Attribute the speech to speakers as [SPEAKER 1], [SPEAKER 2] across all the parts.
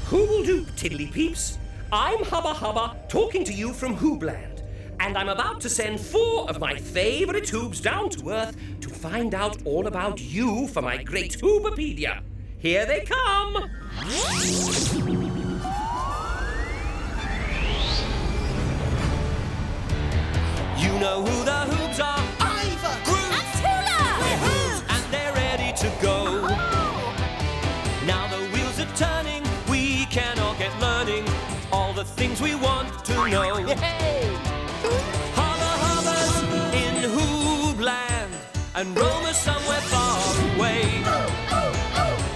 [SPEAKER 1] Who will do, Tiddly Peeps? I'm Hubba, talking to you from Hoobland, and I'm about to send 4 of my favourite Hoobs down to Earth to find out all about you for my great Hoobapedia. Here they come! You know who the Hoobs are.
[SPEAKER 2] Iver!
[SPEAKER 1] And
[SPEAKER 2] Tula!
[SPEAKER 1] We're Hoobs! And they're ready to go.
[SPEAKER 2] Oh.
[SPEAKER 1] Now the wheels are turning, we can all get learning all the things we want to know.
[SPEAKER 2] Hey!
[SPEAKER 1] Hubba's in Hoobland and Roma somewhere far away.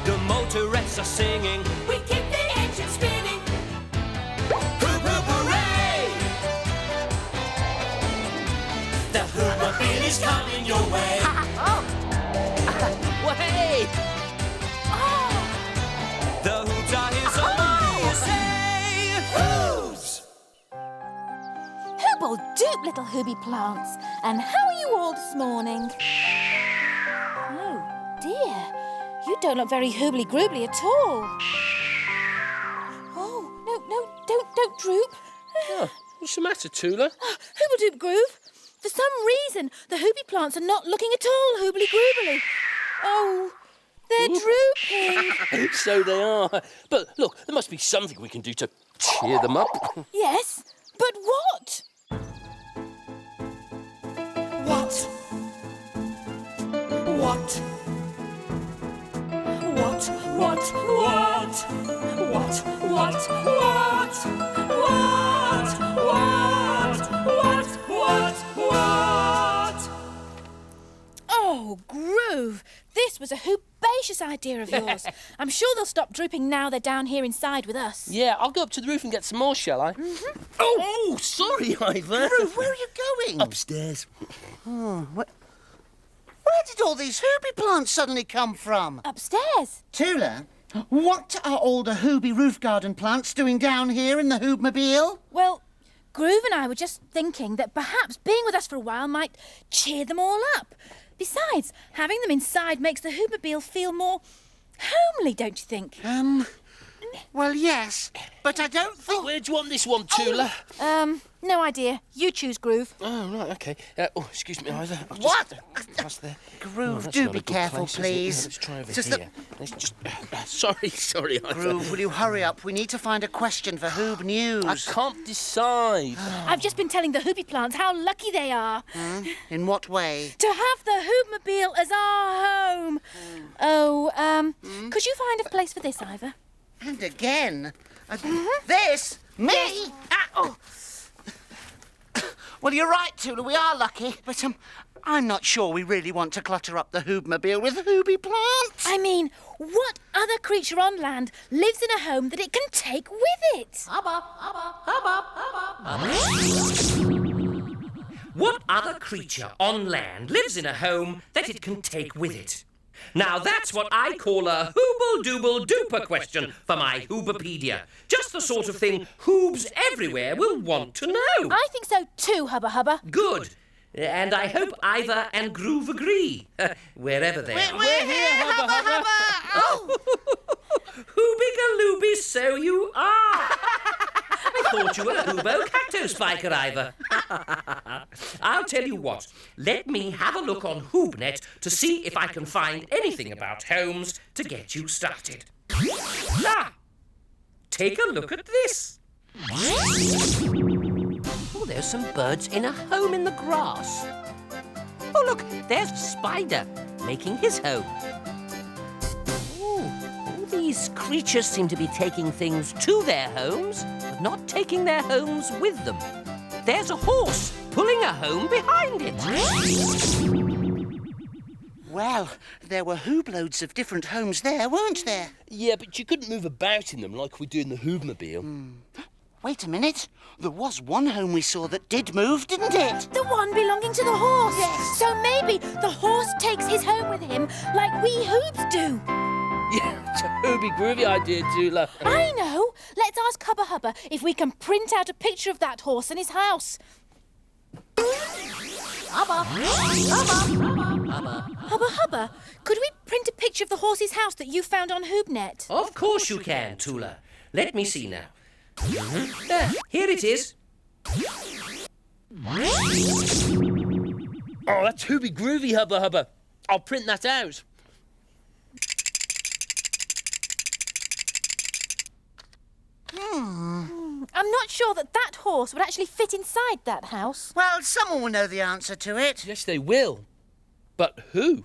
[SPEAKER 1] The motorettes are singing, we keep the engine spinning. Hoop, hoop, hooray! The Hoobmobile is coming your way.
[SPEAKER 2] Way!
[SPEAKER 1] The Hoobs are here, so what do you say? Hoobs!
[SPEAKER 3] Hooble doop, little hooby plants. And how are you all this morning? Oh, dear. You don't look very hoobly-groobly at all. Oh, no, don't droop.
[SPEAKER 4] Oh, what's the matter, Tula?
[SPEAKER 3] Hooble doop groove. For some reason, the hooby plants are not looking at all hoobly-groobly. Oh, they're drooping.
[SPEAKER 4] So they are. But look, there must be something we can do to cheer them up.
[SPEAKER 3] Yes, but what?
[SPEAKER 2] What? What? What? What? What? What? What? What? What?
[SPEAKER 3] Oh, Groove, this was a hoobacious idea of yours. I'm sure they'll stop drooping now they're down here inside with us.
[SPEAKER 4] Yeah, I'll go up to the roof and get some more, shall I?
[SPEAKER 3] Mm-hmm.
[SPEAKER 5] Oh, sorry, Iver.
[SPEAKER 6] Groove, where are you going?
[SPEAKER 5] Upstairs.
[SPEAKER 6] Oh, where did all these hooby plants suddenly come from?
[SPEAKER 3] Upstairs.
[SPEAKER 6] Tula, what are all the hooby roof garden plants doing down here in the Hoobmobile?
[SPEAKER 3] Well, Groove and I were just thinking that perhaps being with us for a while might cheer them all up. Besides, having them inside makes the Hoobmobile feel more homely, don't you think?
[SPEAKER 6] Well, yes, but I don't think...
[SPEAKER 4] Where do you want this one, Tula?
[SPEAKER 3] No idea. You choose, Groove.
[SPEAKER 4] Oh, right, OK. Excuse me, Iver.
[SPEAKER 6] What?
[SPEAKER 4] Pass there.
[SPEAKER 6] Groove,
[SPEAKER 4] that's
[SPEAKER 6] do
[SPEAKER 4] not
[SPEAKER 6] be
[SPEAKER 4] a good
[SPEAKER 6] careful,
[SPEAKER 4] place, is it?
[SPEAKER 6] please.
[SPEAKER 4] Let's try over
[SPEAKER 6] Just
[SPEAKER 4] here. Let's just... sorry, Iver.
[SPEAKER 6] Groove, will you hurry up? We need to find a question for Hoob News.
[SPEAKER 4] I can't decide.
[SPEAKER 3] I've just been telling the Hooby plants how lucky they are
[SPEAKER 6] In what way?
[SPEAKER 3] to have the Hoobmobile as our home. Could you find a place for this, Iver?
[SPEAKER 6] And again? This? Me? Well, you're right, Tula, we are lucky, but I'm not sure we really want to clutter up the Hoobmobile with hooby plants.
[SPEAKER 3] I mean, what other creature on land lives in a home that it can take with it?
[SPEAKER 2] Hubba, hubba, hubba, hubba.
[SPEAKER 1] What other creature on land lives in a home that it can take with it? Now that's what I call a hooble-dooble-duper question for my Hoobapedia. Just the sort of thing Hoobs everywhere will want to know.
[SPEAKER 3] I think so too, Hubba Hubba.
[SPEAKER 1] Good. And I hope Iver and Groove agree, wherever they are.
[SPEAKER 6] We're here, Hubba Hubba! Oh.
[SPEAKER 1] Hoobigalooby, so you are. I thought you were a Hoobo cacto spiker, Iver. I'll tell you what. Let me have a look on HoobNet to see if I can find anything about homes to get you started. Ah! Take a look at this.
[SPEAKER 7] Oh, there's some birds in a home in the grass. Oh, look, there's a spider making his home. Ooh, all these creatures seem to be taking things to their homes, but not taking their homes with them. There's a horse pulling a home behind it.
[SPEAKER 6] Well, there were hoobloads of different homes there, weren't there?
[SPEAKER 4] Yeah, but you couldn't move about in them like we do in the Hoobmobile.
[SPEAKER 6] Wait a minute. There was one home we saw that did move, didn't it?
[SPEAKER 3] The one belonging to the horse. Yes. So maybe the horse takes his home with him like we Hoobs do.
[SPEAKER 4] Yeah, it's a hooby-groovy idea, Tula.
[SPEAKER 3] I know. Let's ask Hubba Hubba if we can print out a picture of that horse and his house.
[SPEAKER 2] Hubba, hubba, hubba,
[SPEAKER 3] Hubba, could we print a picture of the horse's house that you found on Hoobnet?
[SPEAKER 1] Of course you can, Tula. Let me see now. There, here it is.
[SPEAKER 4] Oh, that's hooby groovy, Hubba. I'll print that out.
[SPEAKER 3] I'm not sure that horse would actually fit inside that house.
[SPEAKER 6] Well, someone will know the answer to it.
[SPEAKER 4] Yes, they will. But who?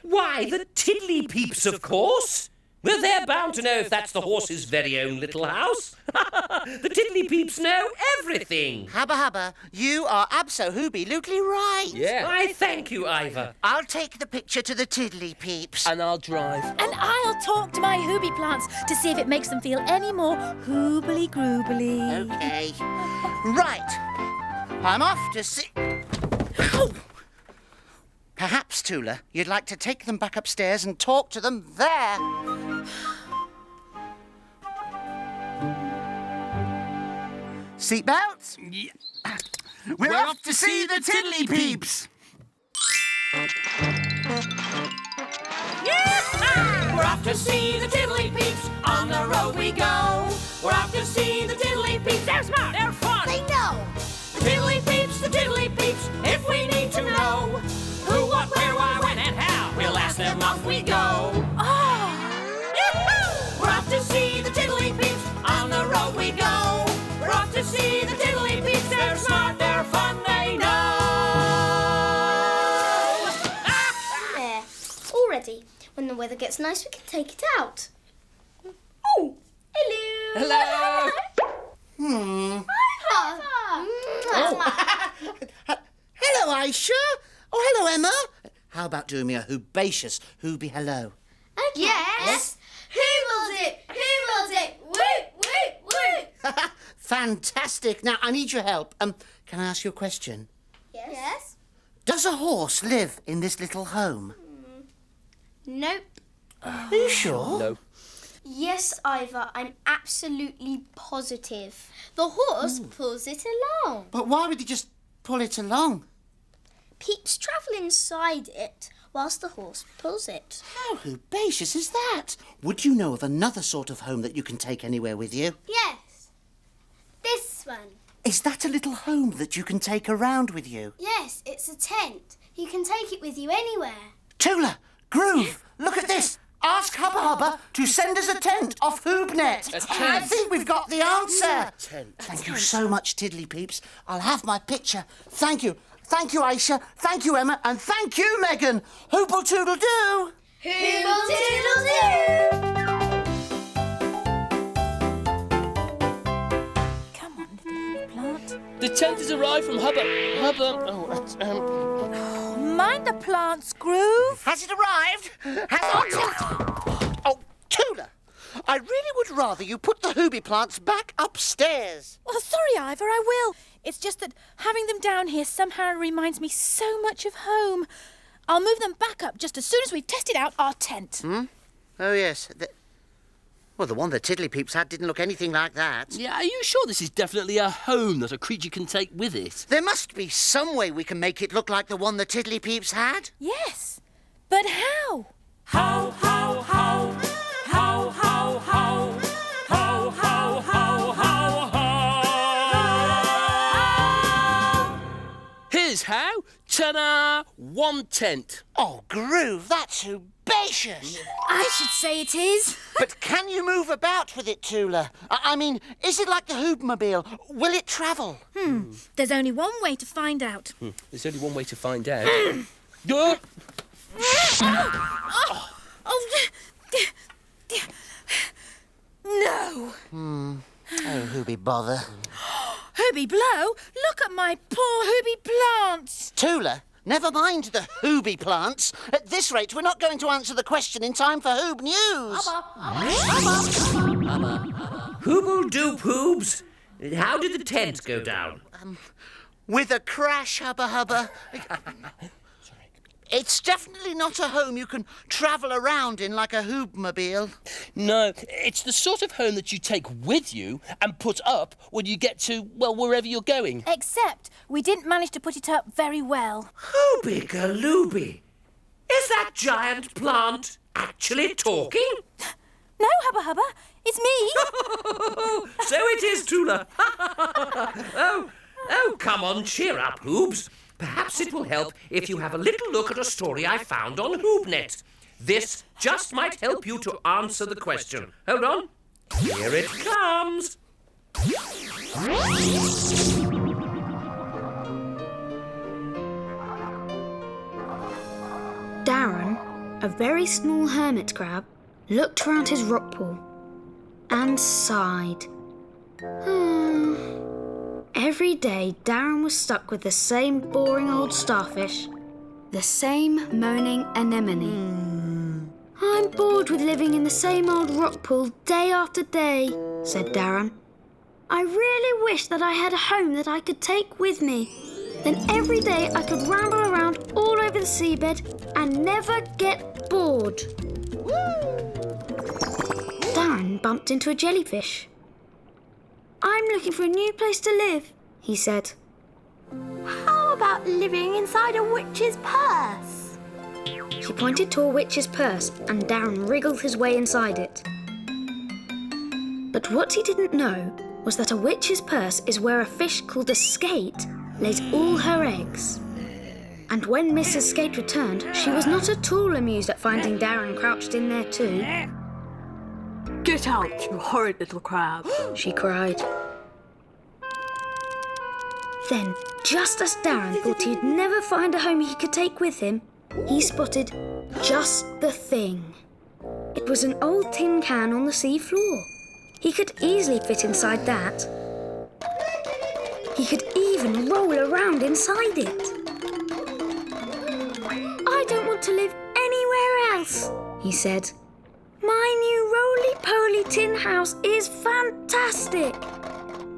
[SPEAKER 1] Why, the Tiddly Peeps, of course. Well, they're bound to know if that's the horse's very own little house. The Tiddly Peeps know everything.
[SPEAKER 6] Hubba, you are abso-hooby-lootly right.
[SPEAKER 4] Yeah.
[SPEAKER 1] Why, thank you, Iver.
[SPEAKER 6] I'll take the picture to the Tiddly Peeps.
[SPEAKER 4] And I'll drive.
[SPEAKER 3] And I'll talk to my hooby plants to see if it makes them feel any more hoobly-groobly.
[SPEAKER 6] OK. Right. I'm off to see... Oh! Perhaps, Tula, you'd like to take them back upstairs and talk to them there. Seatbelts? Yeah. We're off to see the Tiddly Peeps.
[SPEAKER 2] We're off to see the Tiddly Peeps. On the road we go. We're off to see the Tiddly Peeps. They're smart. They're fun.
[SPEAKER 6] They know.
[SPEAKER 2] The Tiddly Peeps. If we need to know who, what, where, why, when, and how, we'll ask them. Off we go. We're off to see the Tiddly Peeps. On the road we go. We're off to see the Tiddly Peeps. They're smart. They're fun. They know.
[SPEAKER 8] There. Already. When the weather gets nice, we can take it out. Oh! Hello!
[SPEAKER 4] Hello!
[SPEAKER 6] Hello, Aisha. Oh, hello, Emma. How about doing me a hoobacious hooby hello?
[SPEAKER 8] Okay. Yes. Who wills it? Who wills it? Woot, woot, woot.
[SPEAKER 6] Fantastic. Now, I need your help. Can I ask you a question?
[SPEAKER 8] Yes.
[SPEAKER 6] Does a horse live in this little home?
[SPEAKER 8] Nope.
[SPEAKER 6] Are you sure?
[SPEAKER 4] No.
[SPEAKER 8] Yes, Iver, I'm absolutely positive. The horse pulls it along.
[SPEAKER 6] But why would he just pull it along?
[SPEAKER 8] Peeps travel inside it whilst the horse pulls it.
[SPEAKER 6] How hoobacious is that? Would you know of another sort of home that you can take anywhere with you?
[SPEAKER 8] Yes. This one.
[SPEAKER 6] Is that a little home that you can take around with you?
[SPEAKER 8] Yes, it's a tent. You can take it with you anywhere.
[SPEAKER 6] Tula, Groove, look at this. Ask Hubba to send us a tent off Hoobnet. I think we've got the answer. Thank you so much, Tiddly Peeps. I'll have my picture. Thank you. Thank you, Aisha. Thank you, Emma. And thank you, Megan. Hooble toodle do.
[SPEAKER 8] Hooble toodle do.
[SPEAKER 3] Come on, little plant.
[SPEAKER 4] The tent has arrived from Hubba.
[SPEAKER 3] Mind the plants, Groove.
[SPEAKER 6] Has it arrived? Has our tent... Oh, Tula, I really would rather you put the hooby plants back upstairs.
[SPEAKER 3] Well, sorry, Iver, I will. It's just that having them down here somehow reminds me so much of home. I'll move them back up just as soon as we've tested out our tent.
[SPEAKER 6] Oh, yes. Well, the one the Tiddly Peeps had didn't look anything like that.
[SPEAKER 4] Yeah, are you sure this is definitely a home that a creature can take with it?
[SPEAKER 6] There must be some way we can make it look like the one the Tiddly Peeps had.
[SPEAKER 3] Yes, but how?
[SPEAKER 2] How, how, how, how, how, how, how, how, how, how, how.
[SPEAKER 4] Here's how. Ta-da! One tent.
[SPEAKER 6] Oh, Groove, that's hoobacious.
[SPEAKER 3] I should say it is.
[SPEAKER 6] But can you move about with it, Tula? I mean, is it like the Hoobmobile? Will it travel?
[SPEAKER 3] There's only one way to find out.
[SPEAKER 4] There's only one way to find out.
[SPEAKER 3] No.
[SPEAKER 6] Oh, Hooby bother.
[SPEAKER 3] Hooby blow, look at my poor Hooby plants.
[SPEAKER 6] Tula, never mind the Hooby plants. At this rate, we're not going to answer the question in time for Hoob News.
[SPEAKER 1] Hooble doop hoobs. How did the tent go down?
[SPEAKER 6] With a crash, Hubba. It's definitely not a home you can travel around in like a Hoobmobile.
[SPEAKER 4] No, it's the sort of home that you take with you and put up when you get to, well, wherever you're going.
[SPEAKER 3] Except we didn't manage to put it up very well.
[SPEAKER 1] Hooby-galooby. Is that giant plant actually talking?
[SPEAKER 3] No, Hubba Hubba, it's me.
[SPEAKER 1] So it is, Tula. Oh, come on, cheer up, Hoobs. Perhaps it will help if you have a little look at a story I found on Hoobnet. This just might help you to answer the question. Hold on. Here it comes.
[SPEAKER 9] Darren, a very small hermit crab, looked round his rock pool and sighed. Every day, Darren was stuck with the same boring old starfish, the same moaning anemone. I'm bored with living in the same old rock pool day after day, said Darren. I really wish that I had a home that I could take with me. Then every day I could ramble around all over the seabed and never get bored. Darren bumped into a jellyfish. I'm looking for a new place to live, he said.
[SPEAKER 8] How about living inside a witch's purse?
[SPEAKER 9] She pointed to a witch's purse and Darren wriggled his way inside it. But what he didn't know was that a witch's purse is where a fish called a skate lays all her eggs. And when Mrs. Skate returned, she was not at all amused at finding Darren crouched in there too.
[SPEAKER 10] Get out, you horrid little crab,
[SPEAKER 9] she cried. Then, just as Darren thought he'd never find a home he could take with him, he spotted just the thing. It was an old tin can on the sea floor. He could easily fit inside that. He could even roll around inside it. I don't want to live anywhere else, he said. My new roly-poly tin house is fantastic.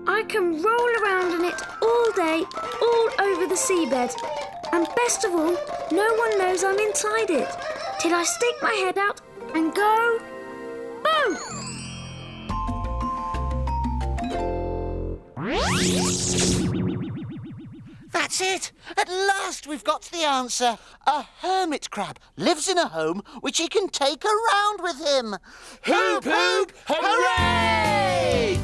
[SPEAKER 9] I can roll around in it all day, all over the seabed. And best of all, no one knows I'm inside it till I stick my head out and go boom!
[SPEAKER 6] That's it! At last we've got the answer. A hermit crab lives in a home which he can take around with him.
[SPEAKER 4] Hoop, hoop, hooray!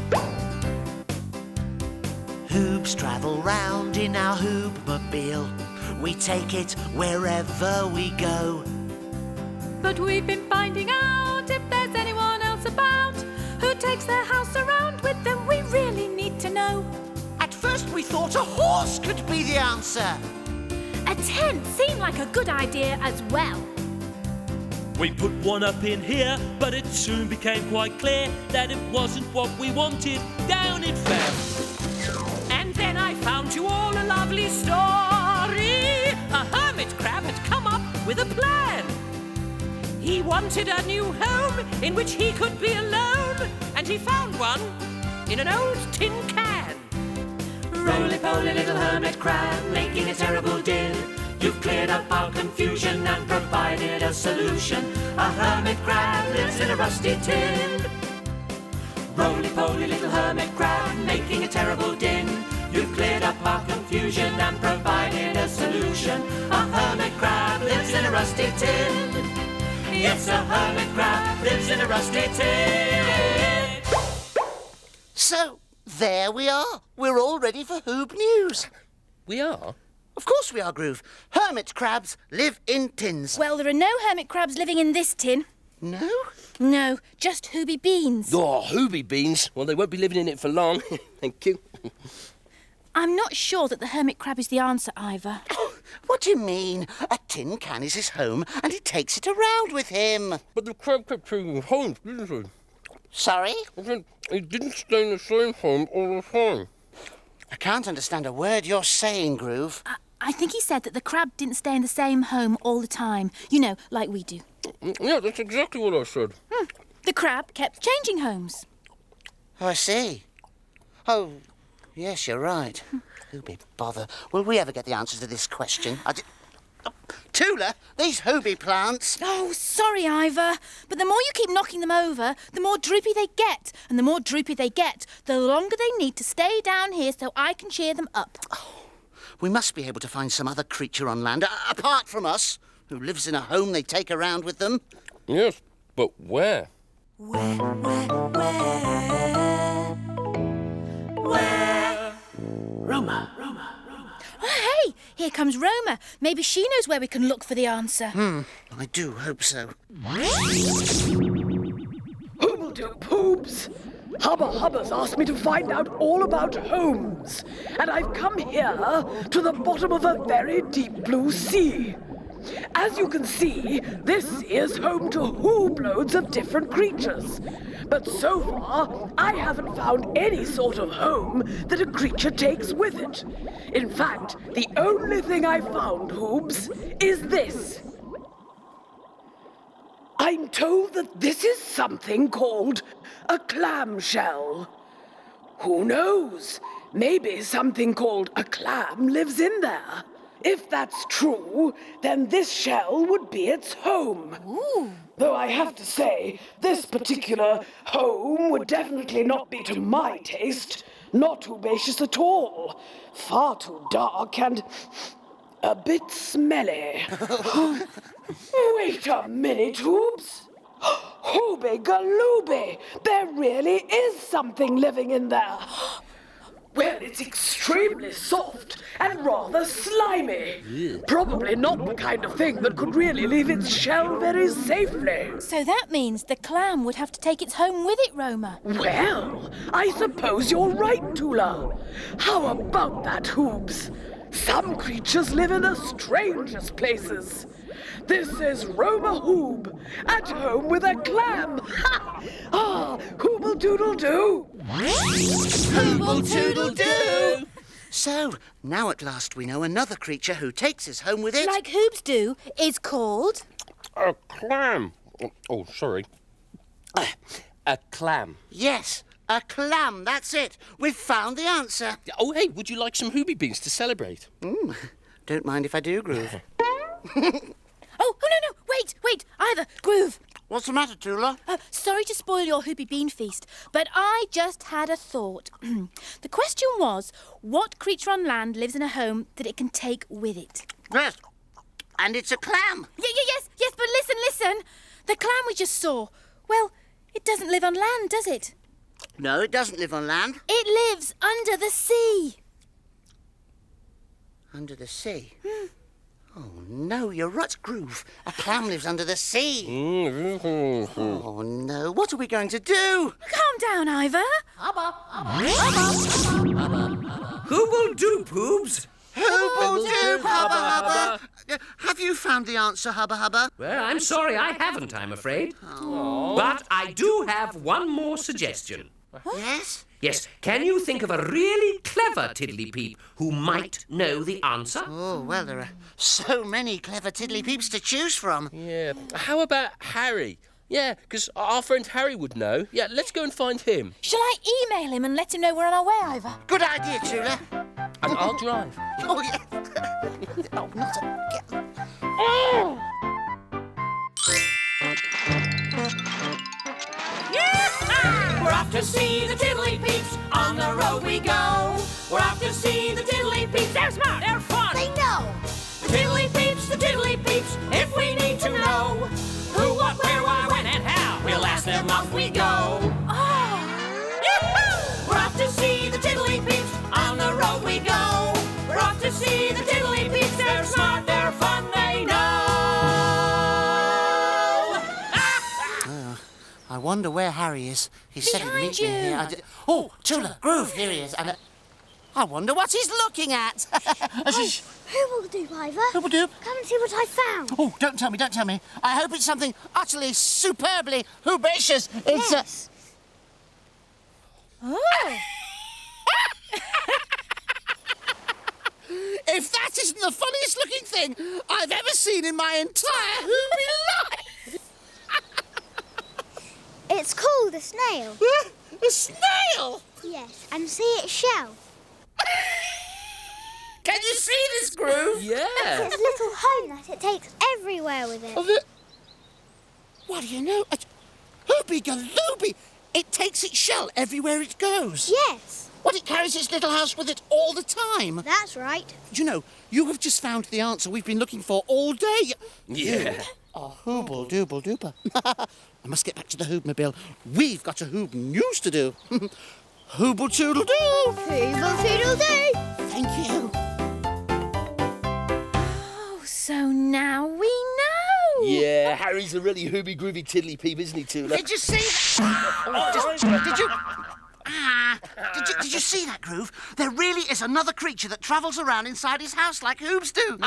[SPEAKER 6] Hoobs travel round in our Hoobmobile. We take it wherever we go.
[SPEAKER 2] But we've been finding out if there's anyone else about who takes their house around with them. We really need to know.
[SPEAKER 6] At first we thought a horse could be the answer.
[SPEAKER 3] A tent seemed like a good idea as well.
[SPEAKER 11] We put one up in here, but it soon became quite clear that it wasn't what we wanted. Down it fell.
[SPEAKER 1] And then I found you all a lovely story. A hermit crab had come up with a plan. He wanted a new home in which he could be alone, and he found one in an old tin can.
[SPEAKER 2] Roly-poly little hermit crab, making a terrible din. You've cleared up our confusion and provided a solution. A hermit crab lives in a rusty tin. Roly-poly little hermit crab, making a terrible din. You've cleared up our confusion and provided a solution. A hermit crab lives in a rusty tin. Yes, a hermit crab lives in a rusty tin.
[SPEAKER 6] So, there we are. We're all ready for Hoob News.
[SPEAKER 4] We are?
[SPEAKER 6] Of course we are, Groove. Hermit crabs live in tins.
[SPEAKER 3] Well, there are no hermit crabs living in this tin.
[SPEAKER 6] No?
[SPEAKER 3] No, just Hooby beans.
[SPEAKER 4] Oh, Hooby beans. Well, they won't be living in it for long. Thank you.
[SPEAKER 3] I'm not sure that the hermit crab is the answer, Iver.
[SPEAKER 6] What do you mean? A tin can is his home and he takes it around with him.
[SPEAKER 4] But the crab kept changing homes, didn't he?
[SPEAKER 6] Sorry?
[SPEAKER 4] He didn't stay in the same home all the time.
[SPEAKER 6] I can't understand a word you're saying, Groove.
[SPEAKER 3] I think he said that the crab didn't stay in the same home all the time. You know, like we do.
[SPEAKER 4] Yeah, that's exactly what I said.
[SPEAKER 3] The crab kept changing homes.
[SPEAKER 6] Oh, I see. Oh, yes, you're right. Who be bother? Will we ever get the answer to this question? Tula, these Hoobie plants.
[SPEAKER 3] Oh, sorry, Iver. But the more you keep knocking them over, the more droopy they get. And the more droopy they get, the longer they need to stay down here so I can cheer them up.
[SPEAKER 6] Oh, we must be able to find some other creature on land, apart from us, who lives in a home they take around with them.
[SPEAKER 12] Yes, but where?
[SPEAKER 2] Where?
[SPEAKER 10] Roma.
[SPEAKER 3] Oh, hey, here comes Roma. Maybe she knows where we can look for the answer.
[SPEAKER 6] I do hope so.
[SPEAKER 10] Hoobs. Hubba's asked me to find out all about homes, and I've come here to the bottom of a very deep blue sea. As you can see, this is home to loads of different creatures. But so far, I haven't found any sort of home that a creature takes with it. In fact, the only thing I found, Hoobs, is this. I'm told that this is something called a clamshell. Who knows? Maybe something called a clam lives in there. If that's true, then this shell would be its home.
[SPEAKER 3] Ooh.
[SPEAKER 10] Though I have to say, this particular home would definitely not be to my taste. Not hoobacious at all. Far too dark and a bit smelly. Wait a minute, Hoobs. Hooby galooby! There really is something living in there. Well, it's extremely soft and rather slimy. Probably not the kind of thing that could really leave its shell very safely.
[SPEAKER 3] So that means the clam would have to take its home with it, Roma.
[SPEAKER 10] Well, I suppose you're right, Tula. How about that, Hoobs? Some creatures live in the strangest places. This is Roma Hoob, at home with a clam. Ha! Ah, hooble-doodle-doo.
[SPEAKER 6] Hooble-doodle-doo! So, now at last we know another creature who takes his home with it.
[SPEAKER 3] Like Hoobs do, is called...
[SPEAKER 12] A clam. Oh, sorry. A clam.
[SPEAKER 6] Yes, a clam, that's it. We've found the answer.
[SPEAKER 12] Oh, hey, would you like some hoobie beans to celebrate?
[SPEAKER 6] Don't mind if I do, Groove.
[SPEAKER 3] Oh, no, wait, Iver, Groove.
[SPEAKER 6] What's the matter, Tula?
[SPEAKER 3] Sorry to spoil your hoobie bean feast, but I just had a thought. The question was, what creature on land lives in a home that it can take with it?
[SPEAKER 6] Yes, and it's a clam.
[SPEAKER 3] Yes, but listen. The clam we just saw, well, it doesn't live on land, does it?
[SPEAKER 6] No, it doesn't live on land.
[SPEAKER 3] It lives under the sea.
[SPEAKER 6] Under the sea? Oh, no, you're right, Groove. A clam lives under the sea. Oh, no. What are we going to do?
[SPEAKER 3] Calm down, Iver.
[SPEAKER 6] Hubba.
[SPEAKER 1] Hooble-doop, Hoobs.
[SPEAKER 6] Hooble-doop, Hubba. Have you found the answer, Hubba?
[SPEAKER 1] Well, I'm sorry I haven't, I'm afraid. But I do have one more suggestion.
[SPEAKER 6] Yes?
[SPEAKER 1] Yes, can you think of a really clever Tiddly Peep who might know the answer?
[SPEAKER 6] Oh, well, there are so many clever Tiddly Peeps to choose from.
[SPEAKER 12] Yeah. How about Harry? Yeah, because our friend Harry would know. Yeah, let's go and find him.
[SPEAKER 3] Shall I email him and let him know we're on our way, Iver?
[SPEAKER 6] Good idea, Tula.
[SPEAKER 12] And I'll drive.
[SPEAKER 6] Oh, yeah. Oh, not a...
[SPEAKER 2] We're off to see the Tiddly Peeps, on the road we go. We're off to see the Tiddly Peeps, they're smart, they're fun.
[SPEAKER 8] They know.
[SPEAKER 2] The Tiddly Peeps, if we need to know who, what, where, why, when, and how, we'll ask them, off we go.
[SPEAKER 3] Oh!
[SPEAKER 2] We're off to see the Tiddly Peeps, on the road we go. We're off to see the Tiddly Peeps, they're smart, they're fun, they know.
[SPEAKER 6] I wonder where Harry is. He said he'd meet
[SPEAKER 3] Behind
[SPEAKER 6] me
[SPEAKER 3] you.
[SPEAKER 6] here. Oh, Tula, Groove, here he is. And I wonder what he's looking at.
[SPEAKER 8] Who will do, Iver?
[SPEAKER 6] Who will do?
[SPEAKER 8] Come and see what I found.
[SPEAKER 6] Oh, don't tell me. I hope it's something utterly, superbly hoobacious. It's
[SPEAKER 8] Yes.
[SPEAKER 3] Oh!
[SPEAKER 6] If that isn't the funniest looking thing I've ever seen in my entire Hoobie life!
[SPEAKER 8] It's called a snail.
[SPEAKER 6] A snail?
[SPEAKER 8] Yes, and see its shell.
[SPEAKER 6] Can you
[SPEAKER 1] see this, Groove?
[SPEAKER 12] Yeah.
[SPEAKER 8] It's a little home that it takes everywhere with it.
[SPEAKER 6] What do you know? Hooby galooby! It takes its shell everywhere it goes.
[SPEAKER 8] Yes.
[SPEAKER 6] What, it carries its little house with it all the time?
[SPEAKER 8] That's right.
[SPEAKER 6] Do you know, you have just found the answer we've been looking for all day.
[SPEAKER 12] Yeah.
[SPEAKER 6] Oh, hooble dooble dooper. I must get back to the Hoobmobile. We've got a Hoob news to do. Hooble toodle doo!
[SPEAKER 8] Hooble toodle doo!
[SPEAKER 6] Thank you.
[SPEAKER 3] Oh, so now we know.
[SPEAKER 12] Yeah, Harry's a really hooby groovy tiddly peep, isn't he, Tula?
[SPEAKER 6] Did you see that? Did you see that, Groove? There really is another creature that travels around inside his house like Hoobs do.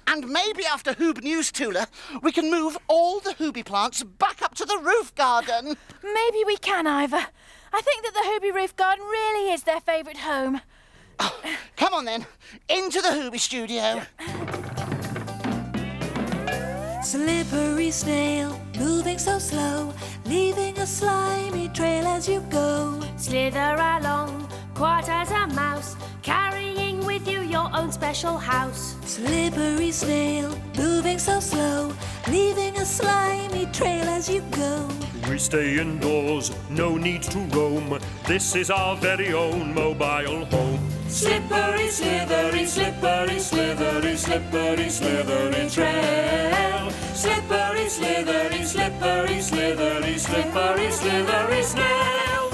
[SPEAKER 6] And maybe after Hoob News, Tula, we can move all the Hooby plants back up to the roof garden.
[SPEAKER 3] Maybe we can, Iver. I think that the Hooby roof garden really is their favourite home.
[SPEAKER 6] Oh, come on then, into the Hooby studio.
[SPEAKER 2] Slippery snail, moving so slow, leaving a slimy trail as you go.
[SPEAKER 13] Slither along, quiet as a mouse, carrying with you your own special house.
[SPEAKER 2] Slippery snail, moving so slow, leaving a slimy trail as you go.
[SPEAKER 11] We stay indoors, no need to roam. This is our very own mobile home.
[SPEAKER 2] Slippery, slithery, slippery, slithery, slippery, slithery trail. Slippery, slithery, slippery, slithery, slippery, slithery snail.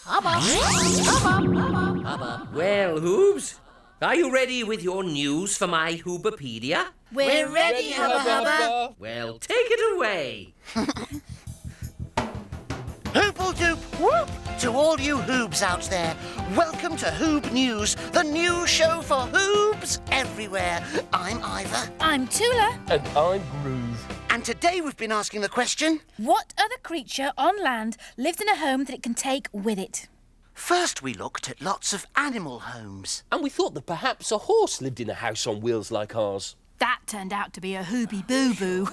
[SPEAKER 6] Hubba! Hubba!
[SPEAKER 1] Hubba. Well, Hoobs, are you ready with your news for my Hoobapedia?
[SPEAKER 3] We're ready, Hubba Hubba.
[SPEAKER 1] Well, take it away.
[SPEAKER 6] Hoople doop whoop to all you Hoobs out there. Welcome to Hoob News, the new show for Hoobs everywhere. I'm Iver.
[SPEAKER 3] I'm Tula.
[SPEAKER 12] And I'm Groove.
[SPEAKER 6] And today we've been asking the question...
[SPEAKER 3] What other creature on land lives in a home that it can take with it?
[SPEAKER 6] First we looked at lots of animal homes.
[SPEAKER 12] And we thought that perhaps a horse lived in a house on wheels like ours.
[SPEAKER 3] That turned out to be a Hooby Boo Boo.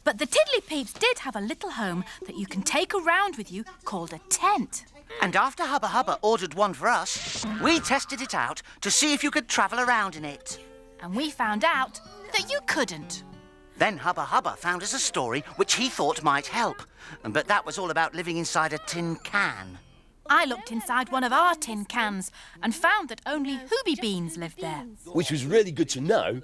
[SPEAKER 3] But the Tiddly Peeps did have a little home that you can take around with you called a tent.
[SPEAKER 6] And after Hubba Hubba ordered one for us, we tested it out to see if you could travel around in it.
[SPEAKER 3] And we found out that you couldn't.
[SPEAKER 6] Then Hubba Hubba found us a story which he thought might help. But that was all about living inside a tin can.
[SPEAKER 3] I looked inside one of our tin cans and found that only Hooby Beans lived there.
[SPEAKER 12] Which was really good to know.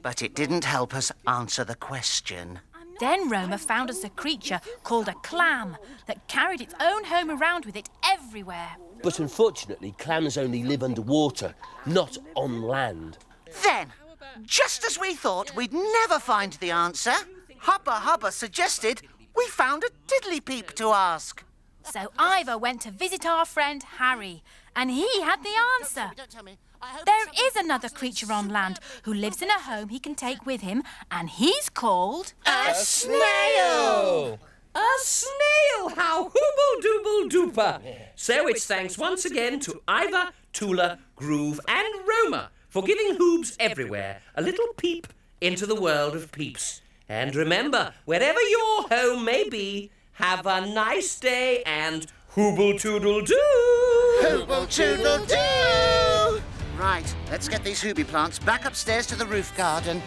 [SPEAKER 6] But it didn't help us answer the question.
[SPEAKER 3] Then Roma found us a creature called a clam that carried its own home around with it everywhere.
[SPEAKER 12] But unfortunately, clams only live underwater, not on land.
[SPEAKER 6] Then, just as we thought we'd never find the answer, Hubba Hubba suggested we found a Tiddly Peep to ask.
[SPEAKER 3] So Iver went to visit our friend Harry, and he had the answer. There is another creature on land who lives in a home he can take with him, and he's called...
[SPEAKER 1] A snail! A snail! How hooble-dooble-dooper! So it's thanks once again to Iver, Tula, Groove and Roma for giving Hoobs everywhere a little peep into the world of peeps. And remember, wherever your home may be, have a nice day and hooble-toodle-doo!
[SPEAKER 6] Hooble-toodle-doo! Right, let's get these Hooby plants back upstairs to the roof garden.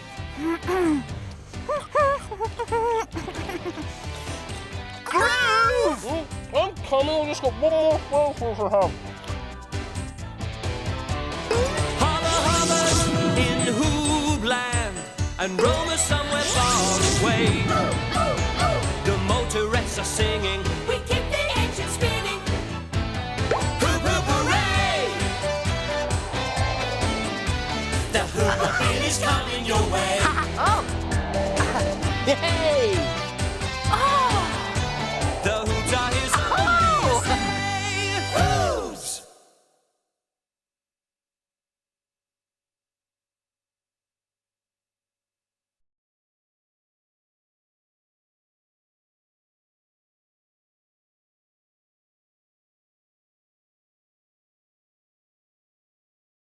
[SPEAKER 6] Groove!
[SPEAKER 12] I'm coming, I've just got one more phone for him.
[SPEAKER 2] Hubba Hubba's in Hoobland, and Roma somewhere far away. The motorettes are singing, we keep the engine spinning. Hoop hoop hooray! The Hoobmobile is coming your way.
[SPEAKER 6] Oh!
[SPEAKER 12] Hey!